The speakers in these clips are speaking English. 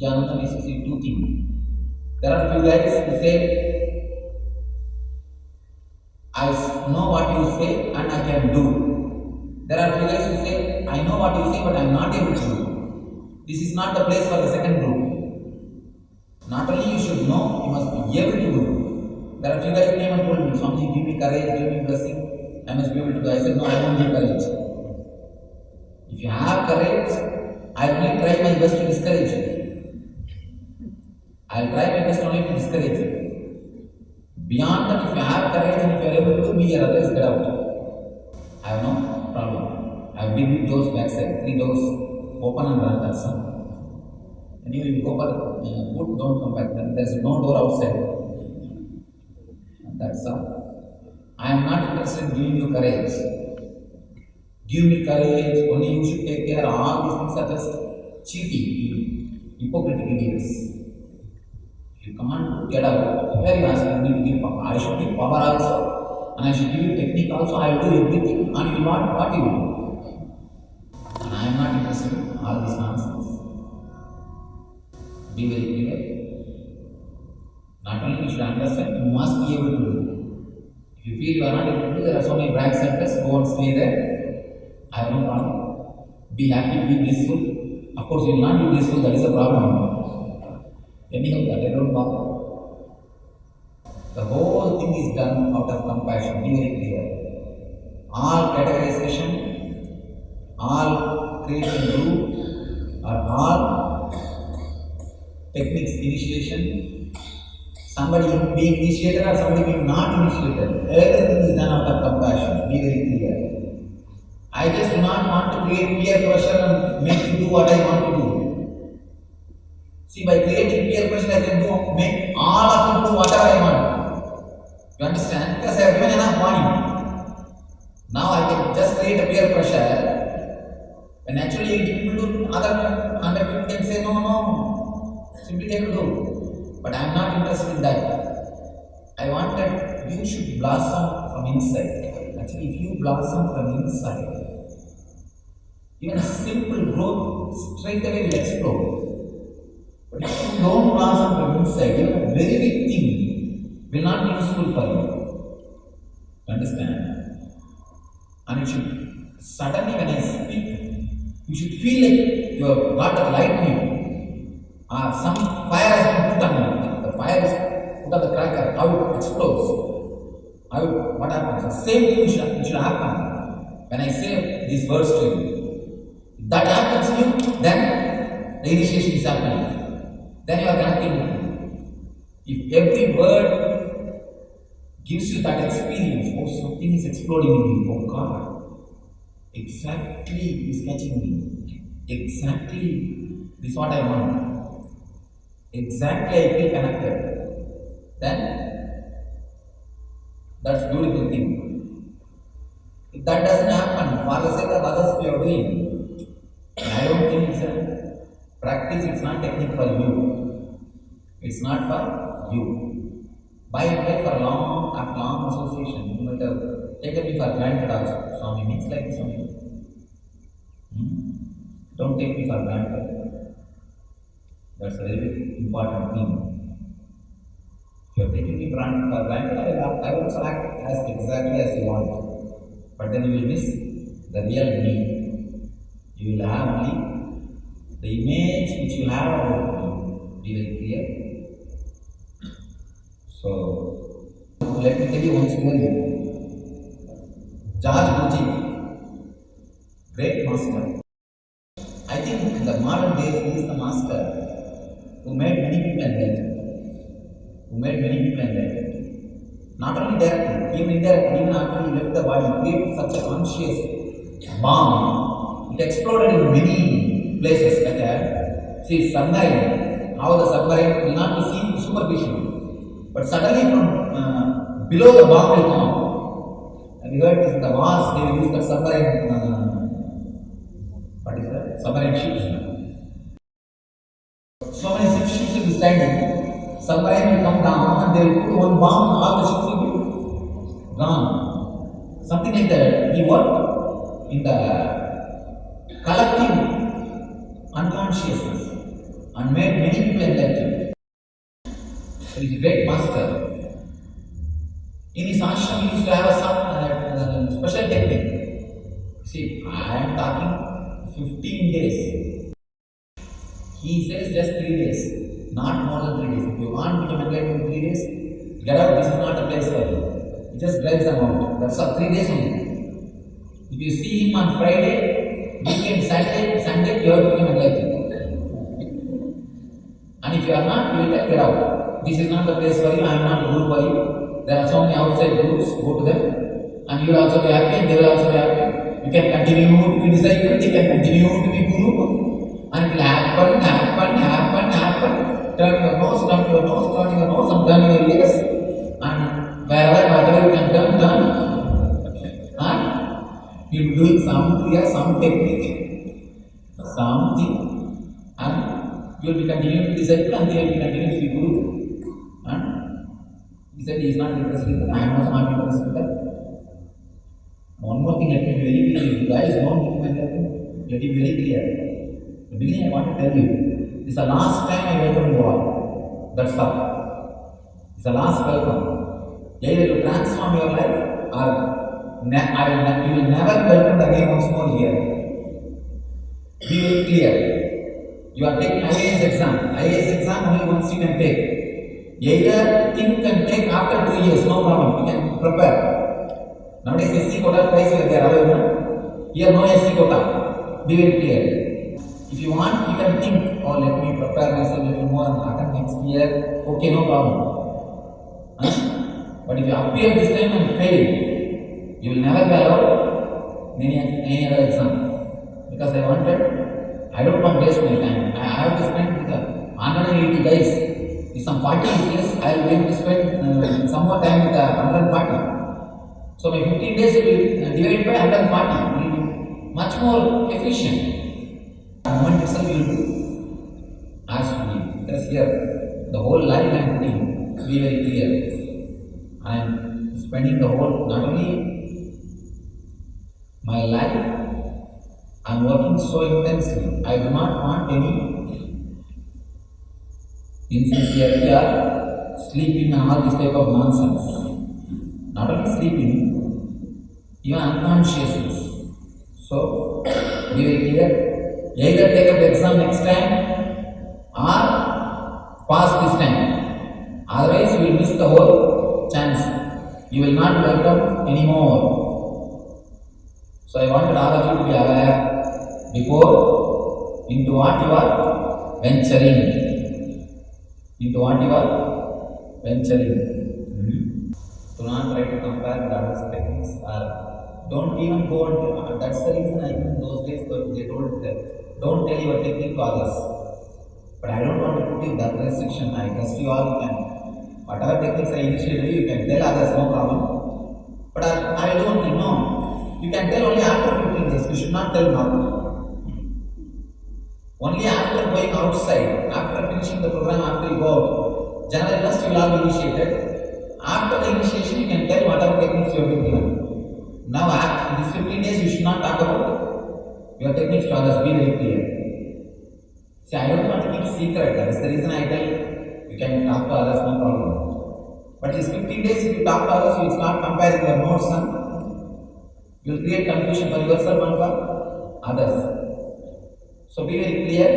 Nityananda is to see two things. There are few guys who say, I know what you say and I can do. There are few guys who say, I know what you say but I am not able to do. This is not the place for the second group. Not only you should know, you must be able to do. There are few guys who came and told me, something, give me courage, give me blessing, I must be able to do. I said, no, I don't need courage. If you have courage, I will try my best to discourage you. I will try my best only to discourage you. Beyond that, if you have courage and if you are able to do, be here, otherwise get out. I have no problem. I have big doors backside, 3 doors, open and run, that's all. And you go for food, don't come back, then there is no door outside. And that's all. I am not interested in giving you courage. Give me courage, only you should take care. All these things are just cheating, hypocritical idiots. If you can't get out, where you asking me to give power? I should give power also, and I should give you technique also. I will do everything, and you want what you do. And I am not interested in all this nonsense. Be very clear. Not only you should understand, you must be able to do. If you feel you are not able to do, there are so many brag centers, go and stay there. I have no problem. Be happy, be blissful. Of course, you will not be blissful, that is a problem. Anyhow, that I don't bother. The whole thing is done out of compassion, be very clear. All categorization, all creating group, or all techniques initiation, somebody being initiated or somebody being not initiated, everything is done out of compassion, be very clear. I just do not want to create peer pressure and make you do what I want to do. See, by creating peer pressure, I can make all of you do whatever I want. You understand? Because I have given enough money. Now I can just create a peer pressure. And actually, people do other people can say, no, simply they will do. But I am not interested in that. I want that you should blossom from inside. Actually, if you blossom from inside, even a simple growth straight away will explode. But if you don't blossom from inside, even a very big thing will not be useful for you. You understand? And you should, suddenly when I speak, you should feel like you have got a lightning. Some fire has been put on you. The fire is put on the cracker, how it explodes. What happens? The same thing should happen. When I say these words to you, if that happens to you, then the initiation is happening. Then you are connecting. If every word gives you that experience, oh, something is exploding in me, oh God, exactly is catching me, exactly this is what I want, exactly I feel connected, then that's beautiful thing. If that doesn't happen, for the sake of others we are doing, I don't think it's a practice, it's not technique for you. It's not for you. By and by, for long association, you might have taken me for granted also. Swami means like this only. Don't take me for granted. That's a very important thing. If you are taking me for granted, I will also act as exactly as you want. But then you will miss the real me. You will have only the image which you have about me. Be very clear. So, let me tell you one story. George Gurdjieff, great master. I think in the modern days he is the master who made many people enlightened. Not only directly, even indirectly, even after he left the body, he created such a conscious bomb. It exploded in many places. See, submarine, how the submarine will not be seen superficially. But suddenly from below the bomb will come out. And you heard this in the Mars, they will use the submarine, what is that? Submarine ships. So many ships will be standing. Submarine will come down and they will put one bomb and all the ships will be gone. Something like that. He worked in the collective unconsciousness. and made many people enlightened. So he is a great master. In his ashram, he used to have some special technique. See, I am talking 15 days. He says just 3 days, not more than 3 days. If you want to become enlightened in 3 days, get out. This is not a place for you. He just drives them out. That's all. 3 days only. If you see him on Friday, weekend, Sunday, you have to become enlightened. And if you are not, you will get out. This is not the place for you. I am not the guru for you. There are so many outside gurus. Go to them, and you will also be happy, and they will also be happy. You can continue to be disciple. They can continue to be guru, and it will happen. Turn your nose, turn your nose, and turn your ears, and whatever you can turn. And you will do some kriya, some technique, something, and you will be continuing to be disciple, and they will be continuing to be guru. And he said he is not interested in that. I am also not interested in that. One more thing, let me be very clear. You guys don't become enlightened. Let it be very clear. In the beginning, I want to tell you, this is the last time I welcome you all. That's all. It's the last welcome. Either you transform your life, or you will never be welcomed again once more here. Be very clear. You are taking IAS exam. IAS exam only once you can take. Either thing can take after 2 years, no problem. You can prepare. Nowadays SC quota price they are available. Here no SC quota. Be very clear. If you want, you can think, oh, let me prepare myself a little more and attend next year. Okay, no problem. But if you appear this time and fail, you will never be allowed in any other exam. Because I don't want to waste my time. I have to spend with the 180 guys. In some 40 years, I will going to spend some more time with 140. So my 15 days will be divided by 140. It will be much more efficient. The moment itself will do as to be. Because here, the whole life I am putting, to be very clear. I am spending the whole, not only my life, I am working so intensely. I do not want any insincerity or sleeping and all this type of nonsense. Not only sleeping, even unconsciousness. So, be very clear. Either take up the exam next time or pass this time. Otherwise, you will miss the whole chance. You will not welcome anymore. So, I wanted all of you to be aware before into what you are venturing. Into what you are venturing. Do not try to compare with others' techniques, or don't even go on. That's the reason I think in those days they told that don't tell your technique to others. But I don't want to put you that restriction. I trust you all. You can, whatever techniques I initiated, you can tell others, no problem. But I don't know. You can tell only after 15 days. You should not tell now. Only after going outside, after finishing the program, after you go out, generally first you will all be initiated. After the initiation, you can tell whatever techniques you have been given. Now, in these 15 days, you should not talk about your techniques to others. Be very clear. See, I don't want to keep secret. That is the reason I tell you can talk to others, no problem. But these 15 days, if you talk to others, you will start comparing your notes and you will create confusion for yourself and for others. So be very clear,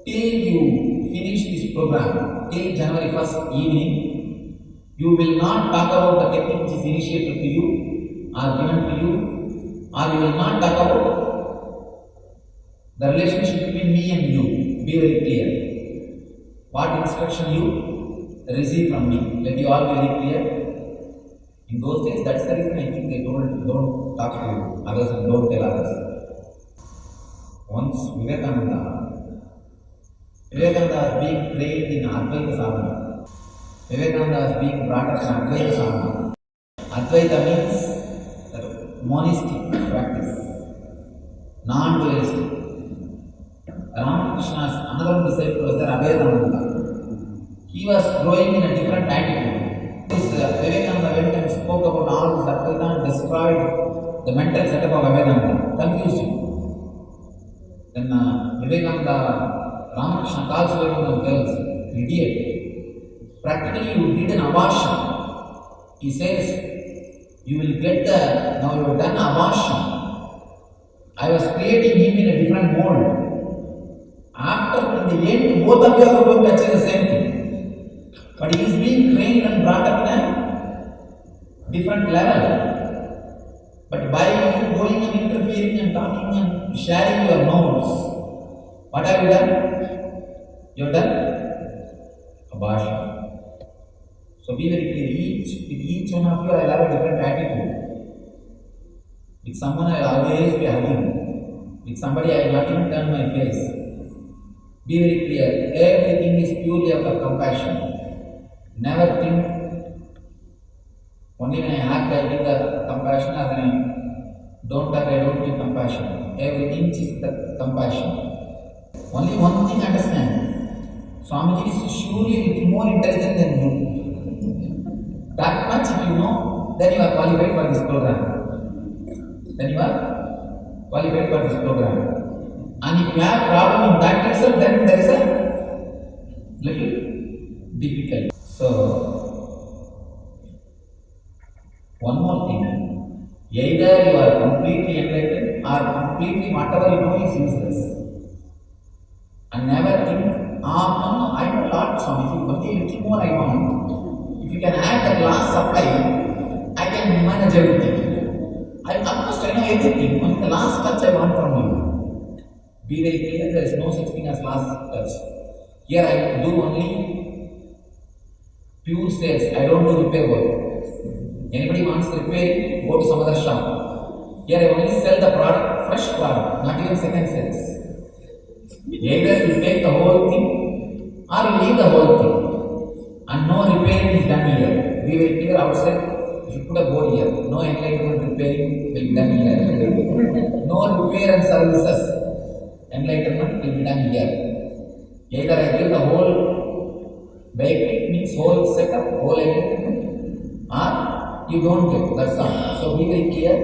till you finish this program, till January 1st evening, you will not talk about the technique which is initiated to you or given to you, or you will not talk about the relationship between me and you. Be very clear. What instruction you receive from me. Let you all be very clear. In those days, that's the reason I think they told don't talk to others and don't tell others. Once Vivekananda was being trained in Advaita sadhana. Vivekananda was being brought up in Advaita sadhana. Advaita means monistic practice, non-dualistic. Ramakrishna's another disciple was there, Abhedananda. He was growing in a different attitude. This Vivekananda went and spoke about all this Advaita and destroyed the mental setup of Abhedananda, confused him. Then Vivekananda Ramakrishna calls you one of girls, idiot. Practically you did an abortion. He says, you will get now you have done abortion. I was creating him in a different mold. After, in the end, both of you are going to achieve the same thing. But he is being trained and brought up in a different level. But by you going and interfering and talking and sharing your notes, what have you done? You have done abortion. So be very clear. With each one of you, I will have a different attitude. With someone, I will always be hugging. With somebody, I will not even turn my face. Be very clear. Everything is purely out of compassion. Never think, only when I act, I give the compassion, or when I don't act, I don't give compassion. Every inch is the compassion. Only one thing understand. Swamiji is surely a little more intelligent than you. That much if you know, then you are qualified for this program. Then you are qualified for this program. And if you have problem in that itself, then there is a little difficult. So, one more thing. Either you are completely enlightened or completely whatever you know is useless. And never think, no, I know a lot, Swamiji, but a little more I want. If you can add the glass supply, I can manage everything. Almost I know everything, only the last touch I want from you. Be very clear, there is no such thing as last touch. Here I do only pure sales, I don't do repair work. Anybody wants repair, go to some other shop. Here I only sell the product, fresh product, not even second sales. Either you take the whole thing or you leave the whole thing. And no repairing is done here. We will clear outside. You should put a board here. No enlightenment repairing will be done here. No repair and services enlightenment will be done here. Either I give the whole vehicle, means whole setup, whole enlightenment, or you don't get. That's all. So be very clear.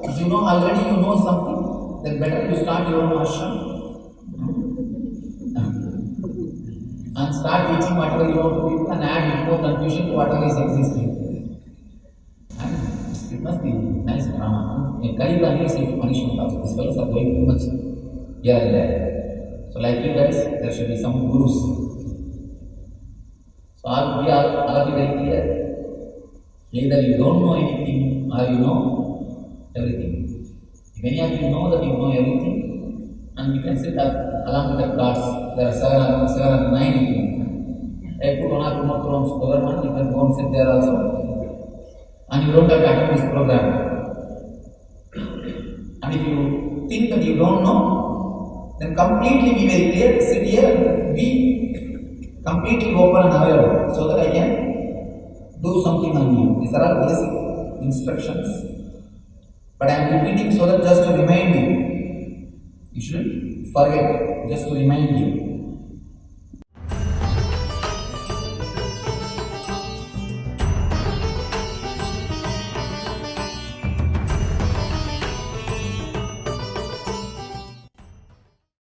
If you know already you know something, then better you start your own ashram. And start teaching whatever you want to people and add more confusion to whatever is existing. And it must be nice drama. In Kali Yuga, is little punishment also. These fellows are going too much here and there. So like you guys, there should be some gurus. So all of you very clear. Either you don't know anything or you know everything. If any of you know that you know everything, and you can sit up along with the gods. There are 7 or 9 of you. I put 1 or 2 more thrones over one, you can go and sit there also. And you don't have to attend this program. And if you think that you don't know, then completely be very clear, sit here and be completely open and available so that I can do something on you. These are all basic instructions. But I am repeating so that just to remind you. You shouldn't forget, just to remind you.